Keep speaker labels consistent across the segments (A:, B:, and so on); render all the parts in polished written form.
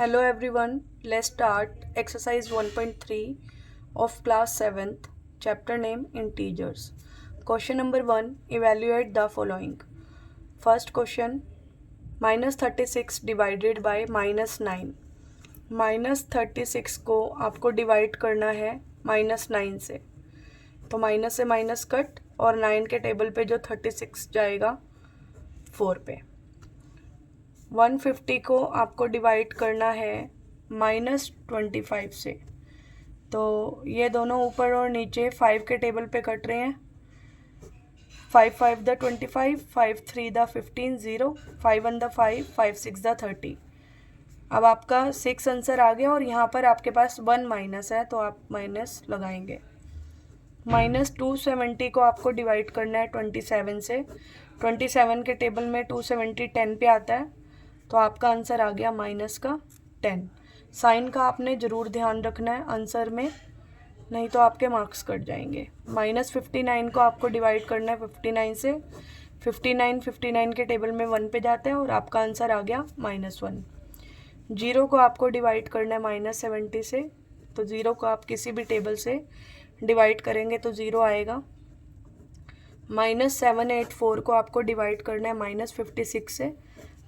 A: Hello everyone, let's start exercise 1.3 of class 7th, chapter name integers. Question number 1, evaluate the following. First question, minus 36 divided by minus 9. Minus 36 को आपको divide करना है minus 9 से, तो minus से minus cut और 9 के table पे जो 36 जाएगा 4 पे। 150 को आपको डिवाइड करना है माइनस 25 से, तो ये दोनों ऊपर और नीचे 5 के टेबल पे कट रहे हैं। 5 5 द 25, 5 3 द 15, 0, 5 1 द 5, 5 6 द 30। अब आपका 6 आंसर आ गया और यहाँ पर आपके पास 1 माइनस है, तो आप माइनस लगाएंगे। माइनस 270 को आपको डिवाइड करना है 27 से। 27 के टेबल में 270 10 पे आता है, तो आपका आंसर आ गया माइनस का 10। साइन का आपने ज़रूर ध्यान रखना है आंसर में, नहीं तो आपके मार्क्स कट जाएंगे। माइनस 59 को आपको डिवाइड करना है 59 से। 59 के टेबल में 1 पे जाता है और आपका आंसर आ गया -1। 0 को आपको डिवाइड करना है माइनस 70 से, तो 0 को आप किसी भी टेबल से डिवाइड करेंगे तो 0 आएगा। -784 को आपको डिवाइड करना है -56 से।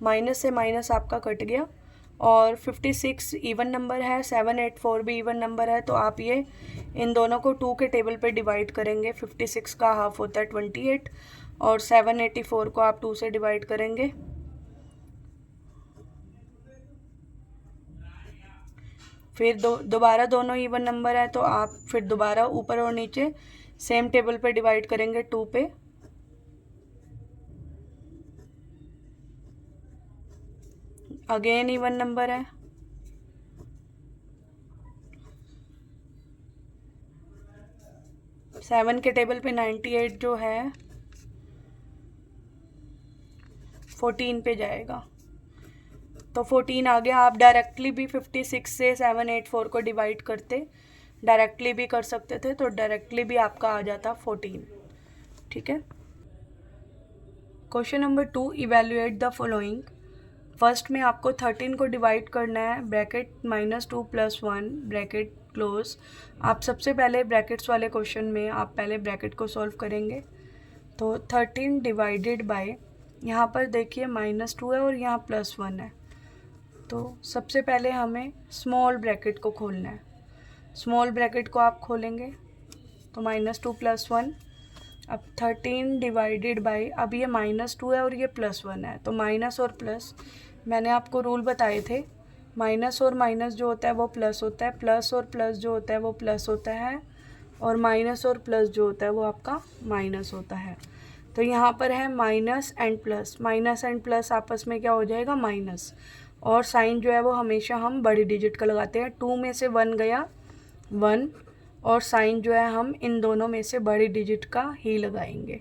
A: माइनस से माइनस आपका कट गया और 56 इवन नंबर है, 784 भी इवन नंबर है, तो आप ये इन दोनों को 2 के टेबल पे डिवाइड करेंगे। 56 का हाफ होता है 28 और 784 को आप 2 से डिवाइड करेंगे। फिर दोबारा दोनों इवन नंबर है, तो आप फिर दोबारा ऊपर और नीचे सेम टेबल पे डिवाइड करेंगे 2 पे। अगेन इवन नंबर है, सेवन के टेबल पे 98 जो है 14 पे जाएगा, तो 14 आ गया। आप डायरेक्टली भी 56 से 784 को डिवाइड करते, डायरेक्टली भी कर सकते थे, तो डायरेक्टली भी आपका आ जाता 14। ठीक है। Question number 2, evaluate the following. First में आपको 13 को डिवाइड करना है, ब्रैकेट -2 + 1 ब्रैकेट क्लोज। आप सबसे पहले ब्रैकेट्स वाले क्वेश्चन में आप पहले ब्रैकेट को सॉल्व करेंगे, तो 13 डिवाइडेड बाय, यहाँ पर देखिए -2 है और यहाँ +1 है, तो सबसे पहले हमें स्मॉल ब्रैकेट को खोलना है। स्मॉल ब्रैकेट को आप खोलेंगे तो -2 + 1। अब 13 डिवाइडेड बाय, अब ये -2 है और ये +1 है, तो माइनस और प्लस, मैंने आपको रूल बताए थे, माइनस और माइनस जो होता है वो प्लस होता है, प्लस और प्लस जो होता है वो प्लस होता है, और माइनस और प्लस जो होता है वो आपका माइनस होता है। तो यहाँ पर है minus and plus, minus and plus आपस में क्या हो जाएगा, माइनस। और साइन जो है वो हमेशा हम बड़ी डिजिट का लगाते हैं। 2 में से 1 गया 1, और साइन जो है हम इन दोनों में से बड़ी डिजिट का ही लगाएंगे।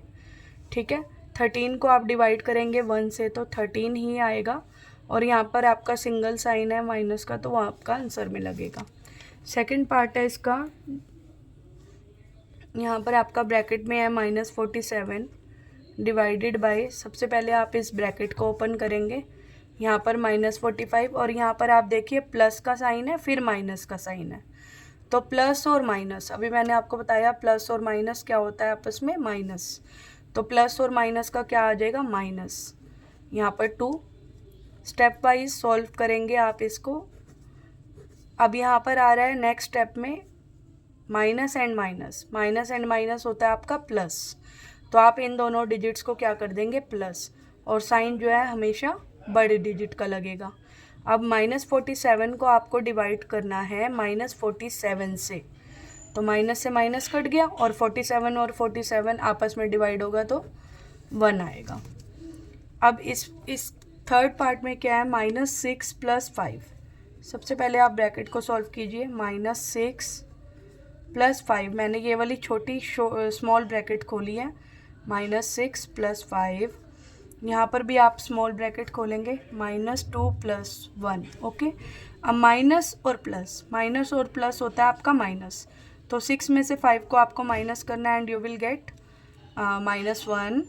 A: ठीक है। 13 को आप डिवाइड करेंगे 1 से, तो 13 ही आएगा, और यहाँ पर आपका सिंगल साइन है माइनस का, तो वो आपका आंसर में लगेगा। सेकंड पार्ट है इसका, यहाँ पर आपका ब्रैकेट में है -47 डिवाइडेड बाय, सबसे पहले आप इस ब्रैकेट को ओपन करेंगे, यहाँ पर -45, और यहाँ पर आप देखिए प्लस का साइन है फिर माइनस का साइन है, तो प्लस और माइनस, अभी मैंने आपको बताया प्लस और माइनस क्या होता है आपस में, माइनस, तो प्लस और माइनस का क्या आ जाएगा, माइनस। यहाँ पर 2 स्टेप वाइज सॉल्व करेंगे आप इसको। अब यहाँ पर आ रहा है नेक्स्ट स्टेप में minus and minus, minus and minus होता है आपका प्लस, तो आप इन दोनों डिजिट्स को क्या कर देंगे, प्लस, और साइन जो है हमेशा बड़े डिजिट का लगेगा। अब -47 को आपको डिवाइड करना है -47 से, तो माइनस से माइनस कट गया और 47 और 47 आपस में डिवाइड होगा तो 1 आएगा। अब इस थर्ड पार्ट में क्या है, -6 + 5। सबसे पहले आप ब्रैकेट को सॉल्व कीजिए, -6 + 5, मैंने ये वाली छोटी स्मॉल ब्रैकेट खोली है, -6 + 5, यहाँ पर भी आप स्मॉल ब्रैकेट खोलेंगे, -2 + 1। ओके। अब माइनस और प्लस होता है आपका माइनस, तो 6 में से 5 को आपको माइनस करना है, and you will get -1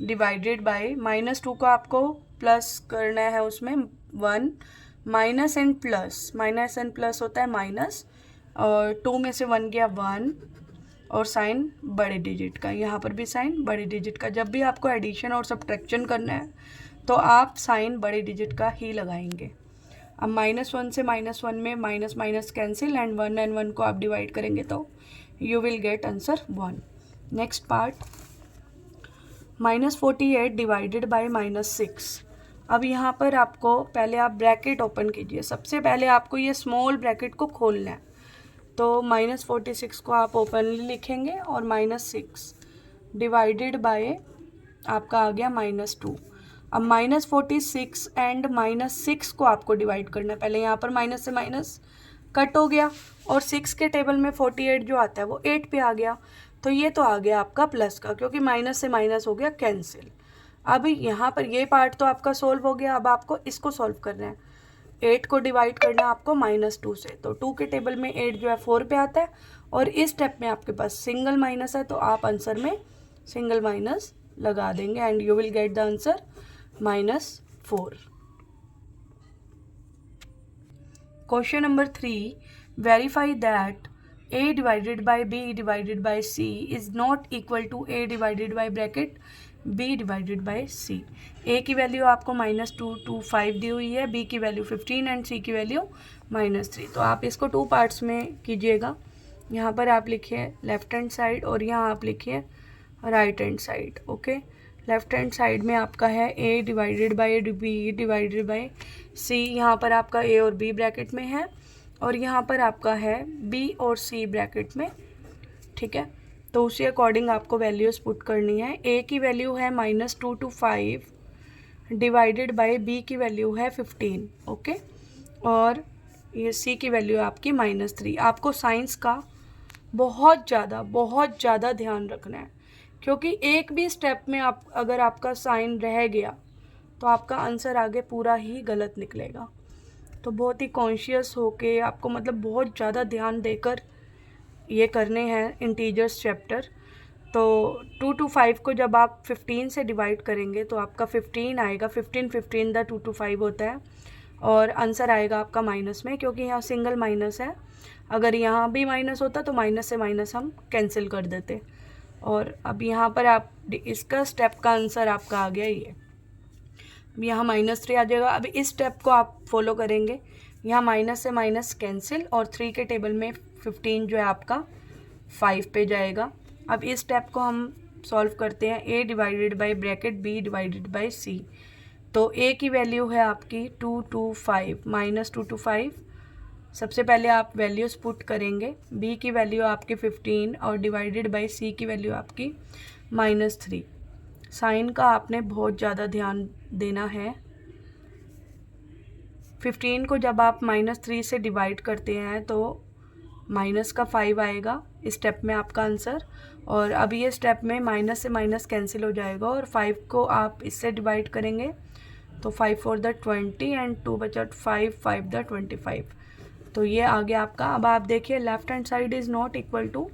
A: divided by, -2 को आपको प्लस करना है उसमें 1, माइनस एंड प्लस होता है माइनस, और 2 में से 1 गया 1, और साइन बड़े डिजिट का, यहाँ पर भी साइन बड़े डिजिट का। जब भी आपको एडिशन और सब्ट्रैक्शन करना है तो आप साइन बड़े डिजिट का ही लगाएंगे। अब -1 से -1 में माइनस माइनस कैंसिल, एंड 1 को आप डिवाइड करेंगे तो you will get answer 1। Next part, -48 divided by -6। अब यहाँ पर आपको पहले आप ब्रैकेट ओपन कीजिए। सबसे पहले आपको ये स्मॉल ब्रैकेट को खोलना है, तो -46 को आप ओपनली लिखेंगे और -6 डिवाइडेड बाय आपका आ गया -2। अब -46 एंड -6 को आपको डिवाइड करना है। पहले यहाँ पर माइनस से माइनस कट हो गया, और 6 के टेबल में 48 जो आता है वो 8 पे आ गया, तो ये तो आ गया आपका प्लस का, क्योंकि माइनस से माइनस हो गया कैंसिल। अब यहाँ पर ये पार्ट तो आपका सोल्व हो गया। अब आपको इसको सोल्व करना है। 8 को डिवाइड करना है आपको -2 से, तो 2 के टेबल में 8 जो है 4 पे आता है, और इस स्टेप में आपके पास सिंगल माइनस है, तो आप आंसर में सिंगल माइनस लगा देंगे, and you will get the answer -4। Question number 3, verify that a divided by b divided by c is not equal to a divided by bracket b divided by c। a की value आपको -225 दी हुई है, b की value 15 and c की value -3। तो आप इसको 2 parts में कीजिएगा। यहाँ पर आप लिखिए लेफ्ट हैंड साइड, और यहाँ आप लिखिए right hand side. Okay, left hand side में आपका है a divided by b divided by c। यहाँ पर आपका a और b ब्रैकेट में है, और यहाँ पर आपका है b और c ब्रैकेट में। ठीक है, तो उसी अकॉर्डिंग आपको वैल्यूज पुट करनी है। a की वैल्यू है -225 डिवाइडेड बाय b की वैल्यू है 15। ओके, और ये c की वैल्यू है आपकी -3। आपको साइंस का बहुत ज़्यादा ध्यान रखना है, क्योंकि एक भी स्टेप में आप अगर आपका साइन रह गया तो आपका आंसर आगे पूरा ही गलत निकलेगा। तो बहुत ही कॉन्शियस होके आपको मतलब बहुत ज़्यादा ध्यान देकर ये करने हैं इंटीजर्स चैप्टर। तो 2 to 5 को जब आप 15 से डिवाइड करेंगे तो आपका 15 आएगा। 15 द 2 to 5 होता है, और आंसर आएगा आपका माइनस में, क्योंकि यहाँ सिंगल माइनस है। अगर यहाँ भी माइनस होता तो माइनस से माइनस हम कैंसिल कर देते। और अब यहाँ पर आप इसका स्टेप का आंसर आपका आ गया ये, यहाँ -3 आ जाएगा। अब इस स्टेप को आप फॉलो करेंगे, यहाँ माइनस से माइनस कैंसिल, और 3 के टेबल में 15 जो है आपका 5 पे जाएगा। अब इस स्टेप को हम सॉल्व करते हैं, a divided by bracket b divided by c। तो a की वैल्यू है आपकी 225 -225। सबसे पहले आप वैल्यूज़ पुट करेंगे। b की वैल्यू आपकी 15 और डिवाइडेड बाई c की वैल्यू आपकी -3। साइन का आपने बहुत ज़्यादा ध्यान देना है। 15 को जब आप -3 से डिवाइड करते हैं तो माइनस का 5 आएगा इस स्टेप में आपका आंसर। और अब ये स्टेप में माइनस से माइनस कैंसिल हो जाएगा, और 5 को आप इससे डिवाइड करेंगे तो 5 4 द 20 एंड 2 बचा 5 5 द 25। तो ये आ गया आपका। अब आप देखिए left hand side is not equal to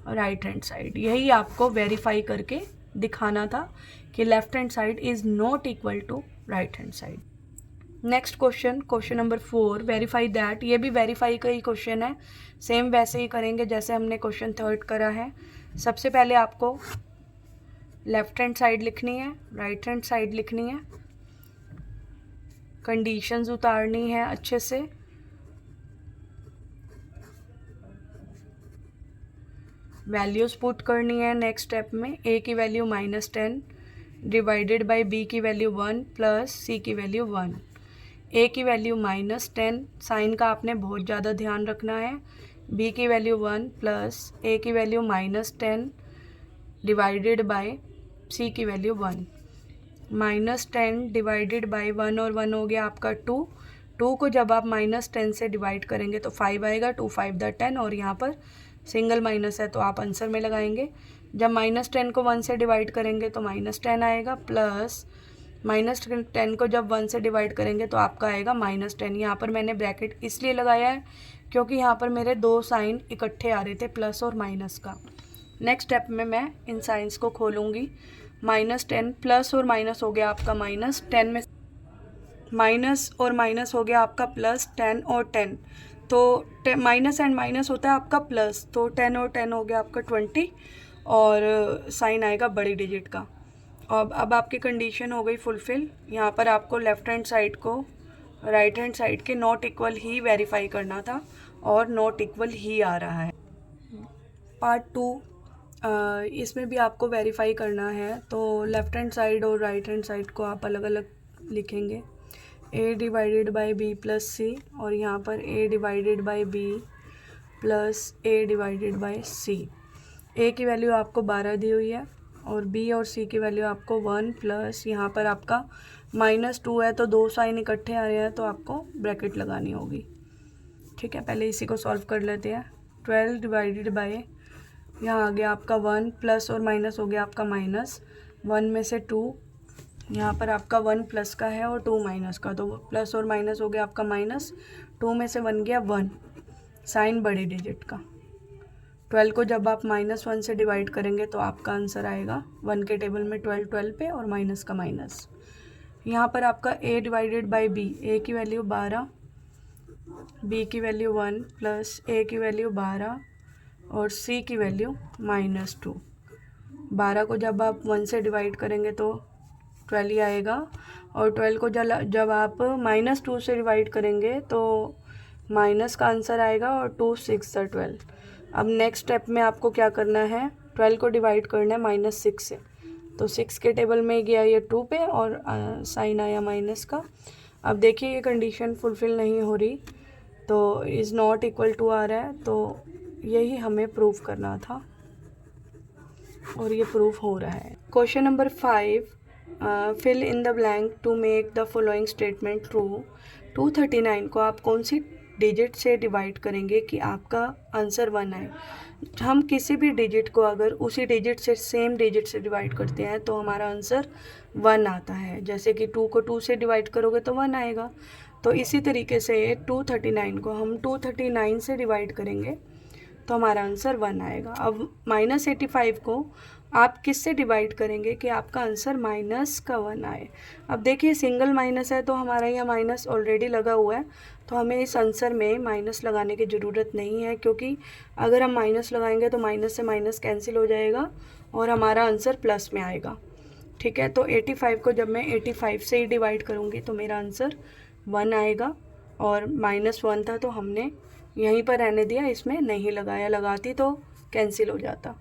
A: right hand side. यही आपको वेरीफाई करके दिखाना था कि left hand side is not equal to right hand side. Next question number 4, verify that. ये भी वेरीफाई का ही क्वेश्चन है, सेम वैसे ही करेंगे जैसे हमने क्वेश्चन 3 करा है। सबसे पहले आपको लेफ्ट हैंड साइड लिखनी है, राइट हैंड साइड लिखनी है, कंडीशंस उतारनी है अच्छे से। वैल्यूज़ पुट करनी है नेक्स्ट स्टेप में। a की वैल्यू -10 डिवाइडेड बाय b की वैल्यू 1 प्लस c की वैल्यू 1। a की वैल्यू -10, साइन का आपने बहुत ज़्यादा ध्यान रखना है। b की वैल्यू 1 प्लस a की वैल्यू -10 डिवाइडेड बाय c की वैल्यू 1। -10 डिवाइडेड बाय 1 और 1 हो गया आपका 2। 2 को जब आप -10 से डिवाइड करेंगे तो 5 आएगा। 2 5 द 10, और यहाँ पर सिंगल माइनस है तो आप आंसर में लगाएंगे। जब -10 को 1 से डिवाइड करेंगे तो -10 आएगा, प्लस -10 को जब 1 से डिवाइड करेंगे तो आपका आएगा -10। यहाँ पर मैंने ब्रैकेट इसलिए लगाया है क्योंकि यहाँ पर मेरे 2 साइन इकट्ठे आ रहे थे, प्लस और माइनस का। नेक्स्ट स्टेप में मैं इन साइंस को खोलूँगी। -10 प्लस और माइनस हो गया आपका माइनस 10 में, माइनस और माइनस हो गया आपका प्लस 10 और 10, तो माइनस एंड माइनस होता है आपका प्लस, तो 10 और 10 हो गया आपका 20 और साइन आएगा बड़ी डिजिट का। अब आपकी कंडीशन हो गई फुलफिल। यहाँ पर आपको लेफ़्ट हैंड साइड को राइट हैंड साइड के नॉट इक्वल ही वेरीफाई करना था और नॉट इक्वल ही आ रहा है। पार्ट 2 इसमें भी आपको वेरीफाई करना है, तो लेफ़्ट हैंड साइड और राइट हैंड साइड को आप अलग अलग लिखेंगे। a divided by B plus C, और यहाँ पर a divided by B plus a divided by C. a की वैल्यू आपको 12 दी हुई है और b और c की वैल्यू आपको 1 प्लस यहाँ पर आपका -2 है, तो दो साइन इकट्ठे आ रहे हैं तो आपको ब्रैकेट लगानी होगी। ठीक है, पहले इसी को सॉल्व कर लेते हैं। 12 डिवाइडेड बाई, यहाँ आ गया आपका 1 प्लस और माइनस हो गया आपका माइनस 1 में से 2, यहाँ पर आपका 1 प्लस का है और 2 माइनस का, तो प्लस और माइनस हो गया आपका माइनस, 2 में से 1 गया 1, साइन बड़ी डिजिट का। 12 को जब आप -1 से डिवाइड करेंगे तो आपका आंसर आएगा 1 के टेबल में 12 12 पे और माइनस का माइनस। यहाँ पर आपका a divided by b, a की वैल्यू 12, b की वैल्यू 1 प्लस a की वैल्यू 12 और c की वैल्यू -2। 12 को जब आप 1 से डिवाइड करेंगे तो 12 ही आएगा, और 12 को जब आप -2 से डिवाइड करेंगे तो माइनस का आंसर आएगा, और 2 6 12। अब नेक्स्ट स्टेप में आपको क्या करना है, 12 को डिवाइड करना है -6 से, तो 6 के टेबल में गया ये 2 पे और साइन आया माइनस का। अब देखिए ये कंडीशन फुलफिल नहीं हो रही, तो इज़ नॉट इक्वल टू आ रहा है, तो यही हमें प्रूव करना था और ये प्रूफ हो रहा है। Question number 5, fill in the blank to make the following statement true. 239 को आप कौन सी डिजिट से डिवाइड करेंगे कि आपका आंसर 1 आए। हम किसी भी डिजिट को अगर उसी डिजिट से सेम डिजिट से डिवाइड करते हैं तो हमारा आंसर 1 आता है। जैसे कि 2 को 2 से डिवाइड करोगे तो 1 आएगा, तो इसी तरीके से 239 को हम 239 से डिवाइड करेंगे तो हमारा आंसर 1 आएगा। अब -85 को आप किससे डिवाइड करेंगे कि आपका आंसर माइनस का 1 आए। अब देखिए सिंगल माइनस है तो हमारा यहाँ माइनस ऑलरेडी लगा हुआ है, तो हमें इस आंसर में माइनस लगाने की ज़रूरत नहीं है, क्योंकि अगर हम माइनस लगाएंगे तो माइनस से माइनस कैंसिल हो जाएगा और हमारा आंसर प्लस में आएगा। ठीक है, तो 85 को जब मैं 85 से ही डिवाइड करूँगी तो मेरा आंसर 1 आएगा, और -1 था तो हमने यहीं पर रहने दिया, इसमें नहीं लगाया, लगाती तो कैंसिल हो जाता।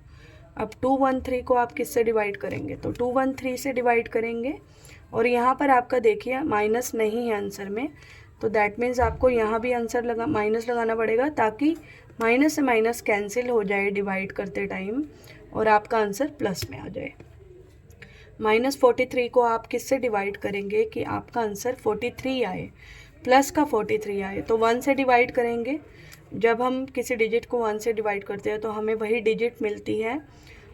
A: अब 213 को आप किससे डिवाइड करेंगे, तो 213 से डिवाइड करेंगे, और यहाँ पर आपका देखिए माइनस नहीं है आंसर में, तो दैट मीन्स आपको यहाँ भी आंसर माइनस लगाना पड़ेगा, ताकि माइनस से माइनस कैंसिल हो जाए डिवाइड करते टाइम और आपका आंसर प्लस में आ जाए। -43 को आप किससे डिवाइड करेंगे कि आपका आंसर 43 आए, प्लस का 43 आए, तो 1 से डिवाइड करेंगे। जब हम किसी डिजिट को 1 से डिवाइड करते हैं तो हमें वही डिजिट मिलती है,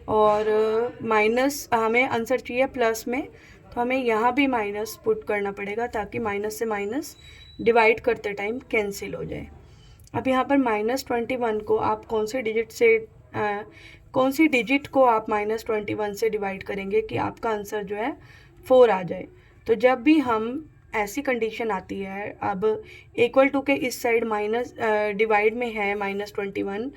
A: और माइनस हमें आंसर चाहिए प्लस में, तो हमें यहाँ भी माइनस पुट करना पड़ेगा ताकि माइनस से माइनस डिवाइड करते टाइम कैंसिल हो जाए। अब यहाँ पर -21 को आप कौन सी डिजिट को आप -21 से डिवाइड करेंगे कि आपका आंसर जो है 4 आ जाए। तो जब भी हम ऐसी कंडीशन आती है, अब इक्वल टू के इस साइड माइनस डिवाइड में है -21,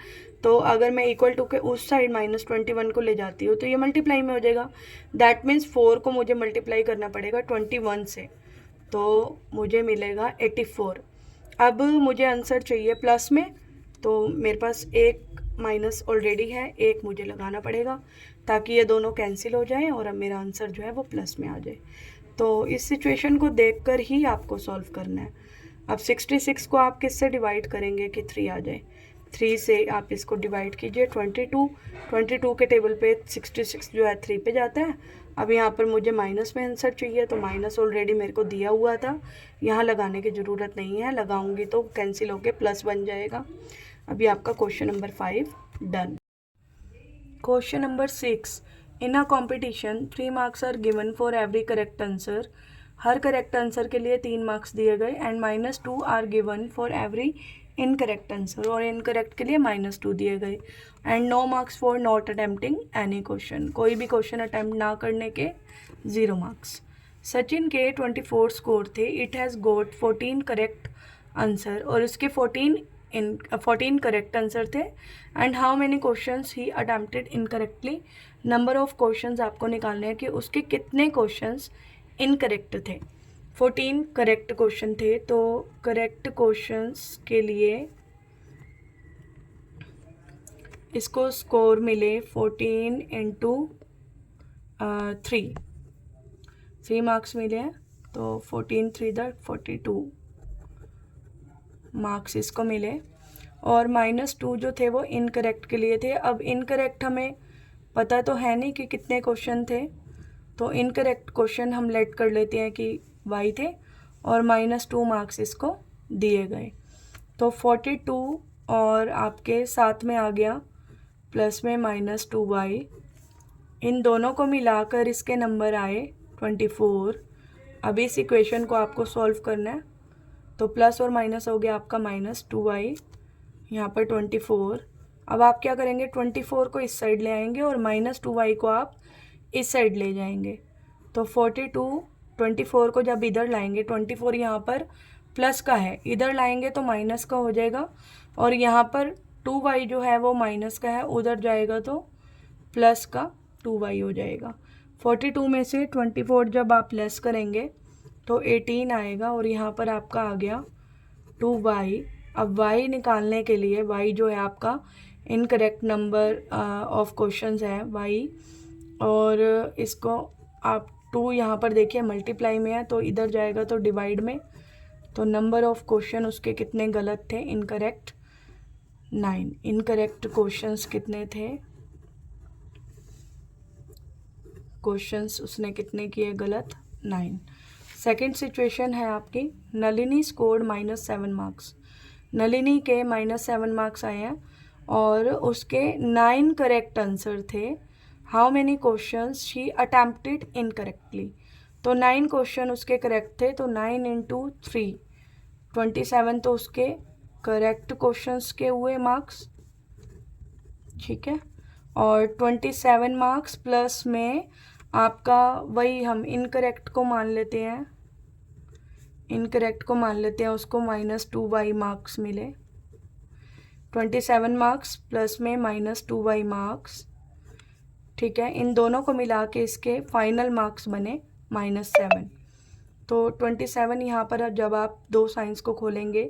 A: तो अगर मैं इक्वल टू के उस साइड -21 को ले जाती हूँ तो ये मल्टीप्लाई में हो जाएगा। दैट मीन्स 4 को मुझे मल्टीप्लाई करना पड़ेगा 21 से, तो मुझे मिलेगा 84। अब मुझे आंसर चाहिए प्लस में, तो मेरे पास एक माइनस ऑलरेडी है, एक मुझे लगाना पड़ेगा ताकि ये दोनों कैंसिल हो जाएं और अब मेरा आंसर जो है वो प्लस में आ जाए। तो इस सिचुएशन को देखकर ही आपको सॉल्व करना है। अब 66 को आप किससे डिवाइड करेंगे कि 3 आ जाए। 3 से आप इसको डिवाइड कीजिए 22 के टेबल पे 66 जो है 3 पे जाता है। अब यहाँ पर मुझे माइनस में आंसर चाहिए, तो माइनस ऑलरेडी मेरे को दिया हुआ था, यहाँ लगाने की ज़रूरत नहीं है, लगाऊंगी तो कैंसिल होके प्लस बन जाएगा। अभी आपका question number 5 done. Question number 6, in a competition 3 marks are given for every correct answer. हर करेक्ट आंसर के लिए 3 मार्क्स दिए गए, and -2 are given for every incorrect answer, और इनकरेक्ट के लिए -2 दिए गए। And no marks for not attempting any question, कोई भी क्वेश्चन अटेम्प्ट ना करने के 0 मार्क्स। सचिन के 24 स्कोर थे, it has got 14 correct answer, और उसके 14 करेक्ट आंसर थे। And how many questions he attempted incorrectly, number of questions आपको निकालने हैं कि उसके कितने क्वेश्चंस इनकरेक्ट थे। 14 करेक्ट क्वेश्चन थे, तो करेक्ट क्वेश्चंस के लिए इसको स्कोर मिले 14 इंटू 3 मार्क्स मिले हैं, तो 14 3 42 मार्क्स इसको मिले। और -2 जो थे वो इनकरेक्ट के लिए थे। अब इनकरेक्ट हमें पता तो है नहीं कि कितने क्वेश्चन थे, तो इनकरेक्ट क्वेश्चन हम लेट कर लेते हैं कि y थे, और -2 मार्क्स इसको दिए गए। तो 42 और आपके साथ में आ गया प्लस में -2y, इन दोनों को मिलाकर इसके नंबर आए 24। अब इस इक्वेशन को आपको सॉल्व करना है, तो प्लस और माइनस हो गया आपका -2y, यहाँ पर 24। अब आप क्या करेंगे, 24 को इस साइड ले आएंगे और -2y को आप इस साइड ले जाएंगे। तो 42 24 को जब इधर लाएंगे, 24 यहाँ पर प्लस का है, इधर लाएंगे तो माइनस का हो जाएगा, और यहाँ पर 2y जो है वो माइनस का है, उधर जाएगा तो प्लस का 2y हो जाएगा। 42 में से 24 जब आप लेस करेंगे तो 18 आएगा, और यहाँ पर आपका आ गया 2y। अब y निकालने के लिए, y जो है आपका इनकरेक्ट नंबर ऑफ क्वेश्चंस है y, और इसको आप 2 यहाँ पर देखिए मल्टीप्लाई में है, तो इधर जाएगा तो डिवाइड में, तो नंबर ऑफ क्वेश्चन उसके कितने गलत थे, इनकरेक्ट 9। इनकरेक्ट क्वेश्चंस कितने थे, क्वेश्चंस उसने कितने किए गलत, 9। सेकंड सिचुएशन है आपकी, नलिनी स्कोर्ड -7 मार्क्स। नलिनी के -7 मार्क्स आए हैं और उसके 9 करेक्ट आंसर थे। How many questions she attempted incorrectly, तो 9 क्वेश्चन उसके करेक्ट थे, तो 9 इंटू 3 27, तो उसके करेक्ट क्वेश्चंस के हुए मार्क्स, ठीक है। और 27 मार्क्स प्लस में आपका वही हम इनकरेक्ट को मान लेते हैं, इनकरेक्ट को मान लेते हैं, उसको -2y मार्क्स मिले। 27 मार्क्स प्लस में -2y मार्क्स, ठीक है। इन दोनों को मिला के इसके फाइनल मार्क्स बने -7। तो 27 यहाँ पर जब आप दो साइंस को खोलेंगे,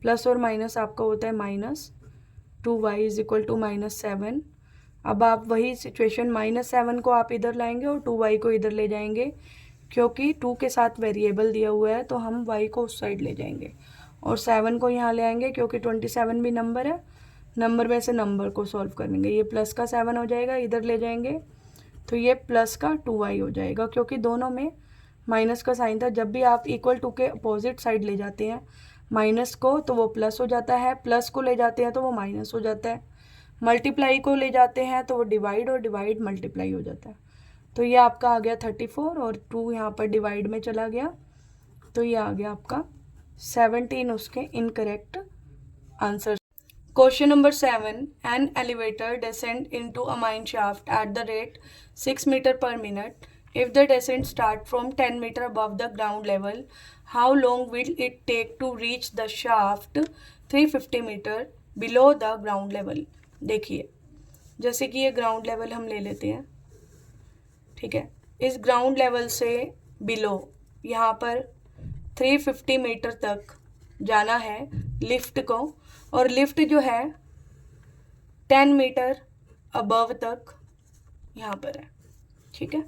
A: प्लस और माइनस आपका होता है -2y = -7। अब आप वही सिचुएशन -7 को आप इधर लाएंगे और 2y को इधर ले जाएंगे, क्योंकि 2 के साथ वेरिएबल दिया हुआ है, तो हम y को उस साइड ले जाएंगे, और 7 को यहाँ ले आएंगे, क्योंकि 27 भी नंबर है, नंबर में से नंबर को सॉल्व करेंगे। ये प्लस का 7 हो जाएगा, इधर ले जाएंगे तो ये प्लस का 2y हो जाएगा, क्योंकि दोनों में माइनस का साइन था। जब भी आप =2 के अपोजिट साइड ले जाते हैं माइनस को, तो वो प्लस हो जाता है, प्लस को ले जाते हैं तो वो माइनस हो जाता है, मल्टीप्लाई को ले जाते हैं तो वो डिवाइड, और डिवाइड मल्टीप्लाई हो जाता है। तो ये आपका आ गया 34, और 2 यहाँ पर डिवाइड में चला गया, तो ये आ गया आपका 17 उसके incorrect answer. Question number 7, an elevator descend into a mine shaft at the rate 6 meter per minute. If the descent start from 10 meter above the ground level, how long will it take to reach the shaft 350 meter below the ground level? देखिए, जैसे कि ये ground level हम ले लेते हैं, ठीक है। इस ग्राउंड लेवल से बिलो यहाँ पर 350 मीटर तक जाना है लिफ्ट को, और लिफ्ट जो है 10 मीटर अबव तक यहाँ पर है, ठीक है।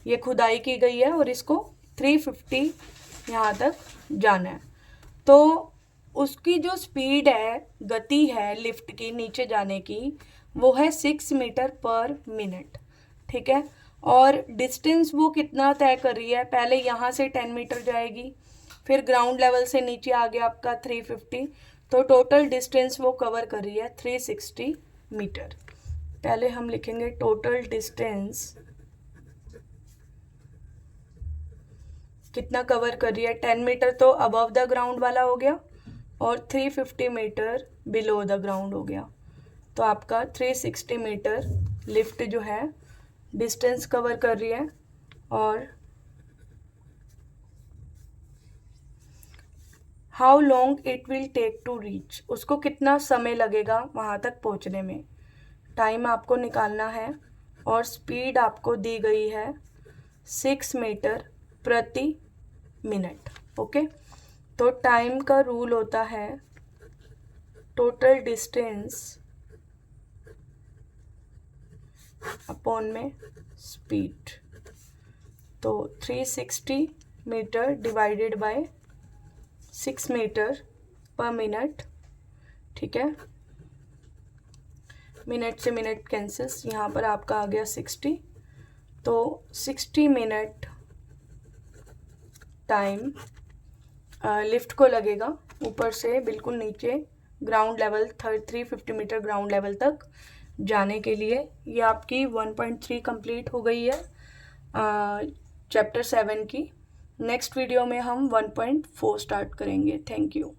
A: ये खुदाई की गई है और इसको 350 यहाँ तक जाना है। तो उसकी जो स्पीड है, गति है लिफ्ट की नीचे जाने की, वो है 6 मीटर पर मिनट, ठीक है। और डिस्टेंस वो कितना तय कर रही है, पहले यहाँ से 10 मीटर जाएगी, फिर ग्राउंड लेवल से नीचे आ गया आपका 350, तो टोटल डिस्टेंस वो कवर कर रही है 360 मीटर। पहले हम लिखेंगे टोटल डिस्टेंस कितना कवर कर रही है, 10 मीटर तो अबव द ग्राउंड वाला हो गया, और 350 मीटर बिलो द ग्राउंड हो गया। तो आपका 360 मीटर लिफ्ट जो है डिस्टेंस कवर कर रही है। और how long it will take to reach, उसको कितना समय लगेगा वहाँ तक पहुँचने में, टाइम आपको निकालना है। और स्पीड आपको दी गई है 6 मीटर प्रति मिनट। ओके, तो टाइम का रूल होता है टोटल डिस्टेंस अपॉन में स्पीड। तो 360 metre divided by 6 metre per minute, ठीक है। मिनट से मिनट कैंसिल्स, यहाँ पर आपका आ गया 60। तो 60 मिनट टाइम लिफ्ट को लगेगा ऊपर से बिल्कुल नीचे ground level 350 metre ground level तक जाने के लिए। ये आपकी 1.3 कंप्लीट हो गई है चैप्टर 7 की। नेक्स्ट वीडियो में हम 1.4 स्टार्ट करेंगे। Thank you.